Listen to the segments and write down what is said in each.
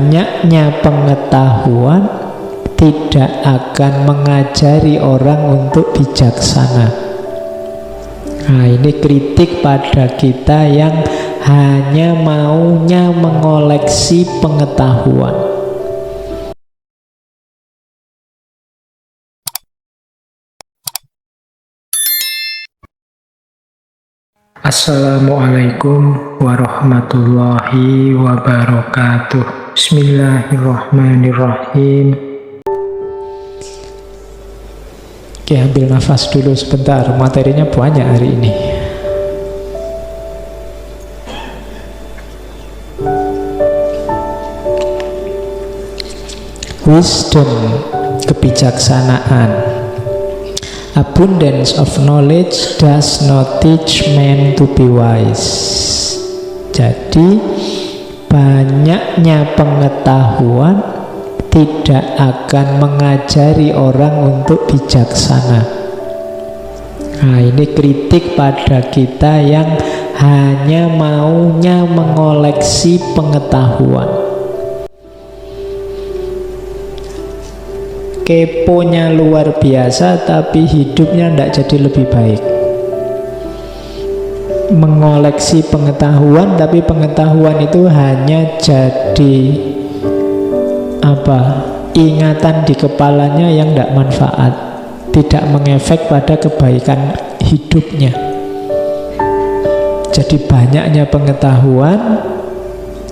banyaknya pengetahuan tidak akan mengajari orang untuk bijaksana. Nah, ini kritik pada kita yang hanya maunya mengoleksi pengetahuan. Assalamualaikum warahmatullahi wabarakatuh. Bismillahirrahmanirrahim. Oke, ambil nafas dulu sebentar. Materinya banyak hari ini. Wisdom, kebijaksanaan. Abundance of knowledge does not teach man to be wise. Jadi, banyaknya pengetahuan tidak akan mengajari orang untuk bijaksana. Nah, ini kritik pada kita yang hanya maunya mengoleksi pengetahuan. Keponya luar biasa, tapi hidupnya tidak jadi lebih baik. Mengoleksi pengetahuan, tapi pengetahuan itu hanya jadi ingatan di kepalanya yang tidak manfaat, tidak mengefek pada kebaikan hidupnya. Jadi banyaknya pengetahuan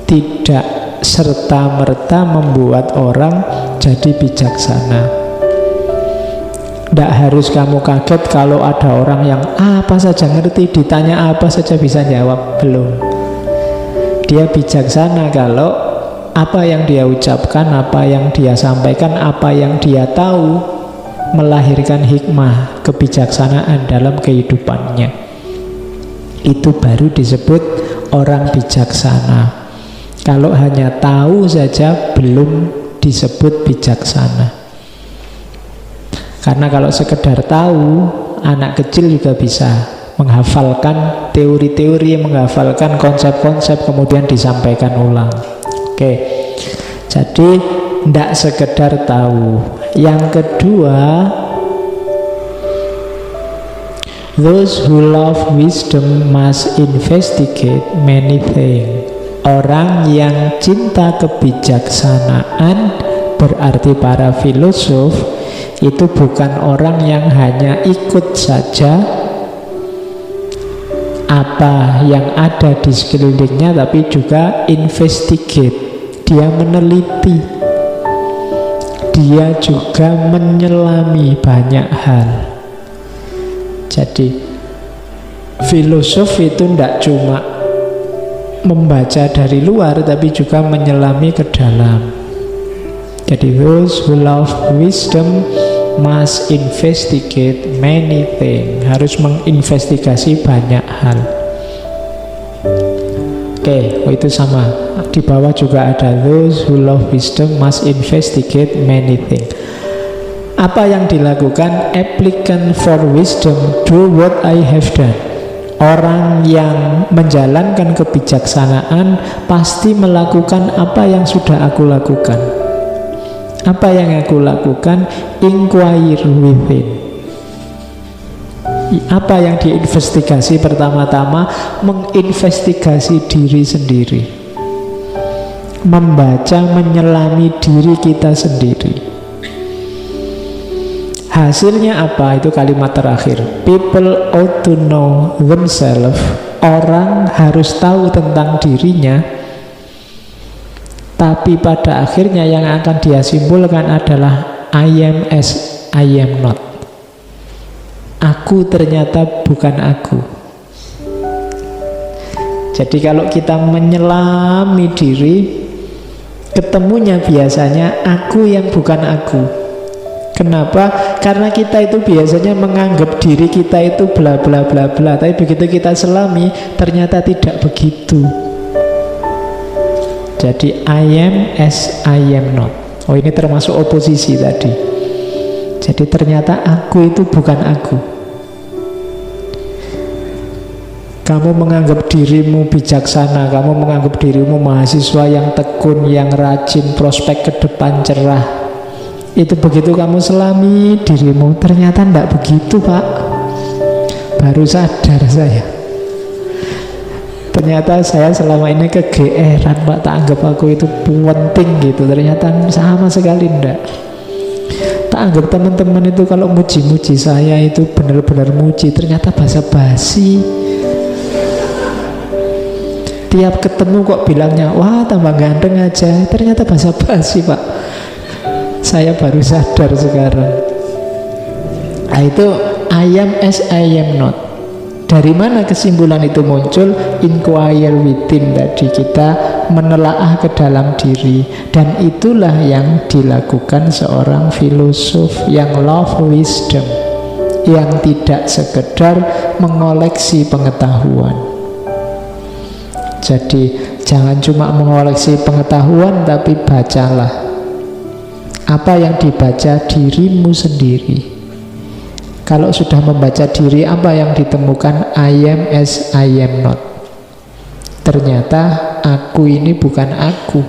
tidak serta-merta membuat orang jadi bijaksana. Tidak harus kamu kaget kalau ada orang yang apa saja ngerti, ditanya apa saja bisa jawab. Belum. Dia bijaksana kalau apa yang dia ucapkan, apa yang dia sampaikan, apa yang dia tahu melahirkan hikmah, kebijaksanaan dalam kehidupannya. Itu baru disebut orang bijaksana. Kalau hanya tahu saja belum disebut bijaksana. Karena kalau sekedar tahu, anak kecil juga bisa menghafalkan teori-teori, menghafalkan konsep-konsep, kemudian disampaikan ulang. Oke, jadi tidak sekedar tahu. Yang kedua, those who love wisdom must investigate many things. Orang yang cinta kebijaksanaan, berarti para filosof, itu bukan orang yang hanya ikut saja apa yang ada di sekelilingnya, tapi juga investigate. Dia meneliti, dia juga menyelami banyak hal. Jadi filosof itu tidak cuma membaca dari luar, tapi juga menyelami ke dalam. Jadi those who love wisdom must investigate many things. Harus menginvestigasi banyak hal. Oke, itu sama. Di bawah juga ada those who love wisdom must investigate many things. Apa yang dilakukan applicant for wisdom do what I have done. Orang yang menjalankan kebijaksanaan pasti melakukan apa yang sudah aku lakukan. Apa yang aku lakukan? Inquire within. Apa yang diinvestigasi pertama-tama? Menginvestigasi diri sendiri. Membaca, menyelami diri kita sendiri. Hasilnya apa? Itu kalimat terakhir. People ought to know themselves. Orang harus tahu tentang dirinya. Tapi pada akhirnya yang akan dia simpulkan adalah I am as I am not. Aku ternyata bukan aku. Jadi kalau kita menyelami diri, ketemunya biasanya aku yang bukan aku. Kenapa? Karena kita itu biasanya menganggap diri kita itu bla bla bla bla, tapi begitu kita selami ternyata tidak begitu. Jadi I am as I am not. Oh, ini termasuk oposisi tadi. Jadi ternyata aku itu bukan aku. Kamu menganggap dirimu bijaksana, kamu menganggap dirimu mahasiswa yang tekun, yang rajin, prospek ke depan cerah. Itu begitu kamu selami dirimu, ternyata tidak begitu, Pak. Baru sadar saya. Ternyata saya selama ini kegeeran, Pak. Tak anggap aku itu penting gitu. Ternyata sama sekali enggak. Tak anggap teman-teman itu kalau muji-muji saya itu benar-benar muji. Ternyata basa-basi. Tiap ketemu kok bilangnya, wah tambah ganteng aja. Ternyata basa-basi, Pak. Saya baru sadar sekarang. Nah itu I am as I am not. Dari mana kesimpulan itu muncul? Inquire within tadi, kita menelaah ke dalam diri. Dan itulah yang dilakukan seorang filosof yang love wisdom, yang tidak sekedar mengoleksi pengetahuan. Jadi jangan cuma mengoleksi pengetahuan, tapi bacalah. Apa yang dibaca dirimu sendiri. Kalau sudah membaca diri, apa yang ditemukan? I am as I am not. Ternyata aku ini bukan aku.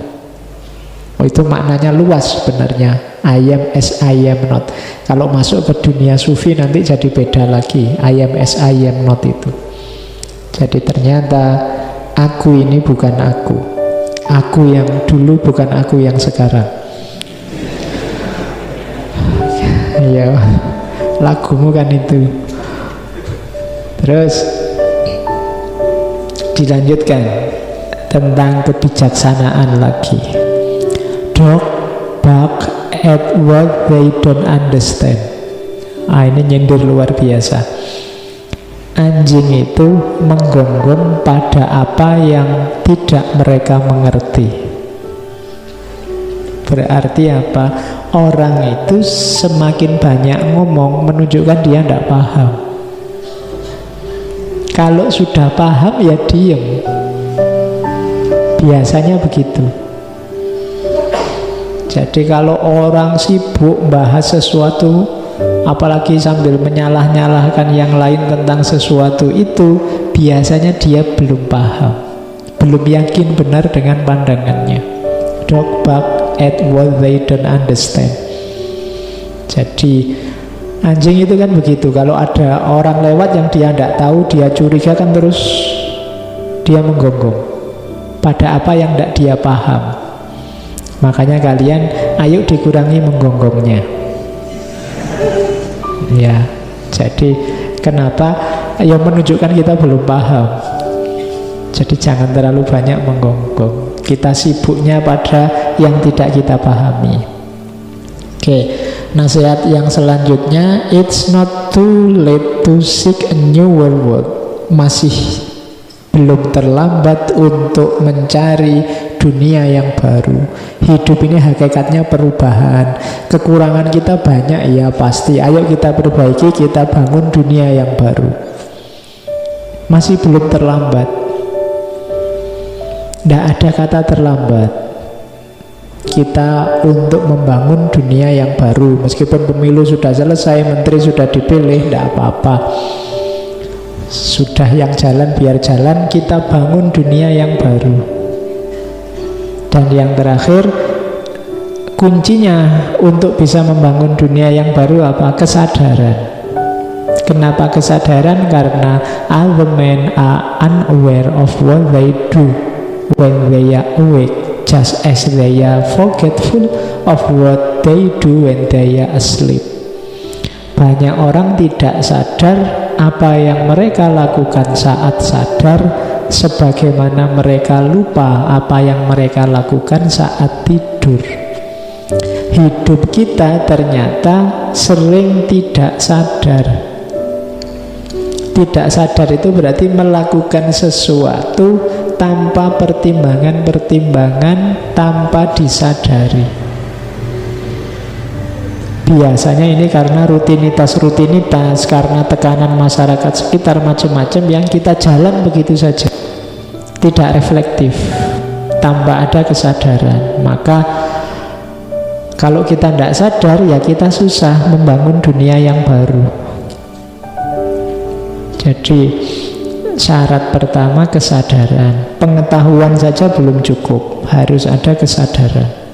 Oh, itu maknanya luas sebenarnya. I am as I am not. Kalau masuk ke dunia sufi nanti jadi beda lagi. I am as I am not itu. Jadi ternyata aku ini bukan aku. Aku yang dulu bukan aku yang sekarang. Ya, lagumu kan itu. Terus dilanjutkan tentang kebijaksanaan lagi. Dog bark at what they don't understand. Ini nyindir luar biasa. Anjing itu menggonggong pada apa yang tidak mereka mengerti. Berarti apa? Orang itu semakin banyak ngomong menunjukkan dia tidak paham. Kalau sudah paham ya diem. Biasanya begitu. Jadi kalau orang sibuk bahas sesuatu, apalagi sambil menyalah-nyalahkan yang lain tentang sesuatu itu, biasanya dia belum paham, belum yakin benar dengan pandangannya. Dog bark at what they don't understand. Jadi anjing itu kan begitu. Kalau ada orang lewat yang dia tidak tahu, dia curiga kan, terus dia menggonggong pada apa yang tidak dia paham. Makanya kalian ayo dikurangi menggonggongnya. Ya, jadi kenapa? Ya menunjukkan kita belum paham. Jadi jangan terlalu banyak menggonggong. Kita sibuknya pada yang tidak kita pahami. Oke, nasihat yang selanjutnya, it's not too late to seek a new world. Masih belum terlambat untuk mencari dunia yang baru. Hidup ini hakikatnya perubahan. Kekurangan kita banyak, ya pasti. Ayo kita perbaiki, kita bangun dunia yang baru. Masih belum terlambat. Tidak ada kata terlambat kita untuk membangun dunia yang baru. Meskipun pemilu sudah selesai, menteri sudah dipilih, tidak apa-apa. Sudah yang jalan biar jalan, kita bangun dunia yang baru. Dan yang terakhir, kuncinya untuk bisa membangun dunia yang baru apa? Kesadaran. Kenapa kesadaran? Karena other men are unaware of what they do when they are awake, just as they are forgetful of what they do when they are asleep. Banyak orang tidak sadar apa yang mereka lakukan saat sadar, sebagaimana mereka lupa apa yang mereka lakukan saat tidur. Hidup kita ternyata sering tidak sadar. Tidak sadar itu berarti melakukan sesuatu tanpa pertimbangan-pertimbangan, tanpa disadari. Biasanya ini karena rutinitas-rutinitas, karena tekanan masyarakat sekitar macam-macam yang kita jalan begitu saja, tidak reflektif, tanpa ada kesadaran. Maka kalau kita tidak sadar, ya kita susah membangun dunia yang baru. Jadi Syarat pertama kesadaran. Pengetahuan saja belum cukup, harus ada kesadaran.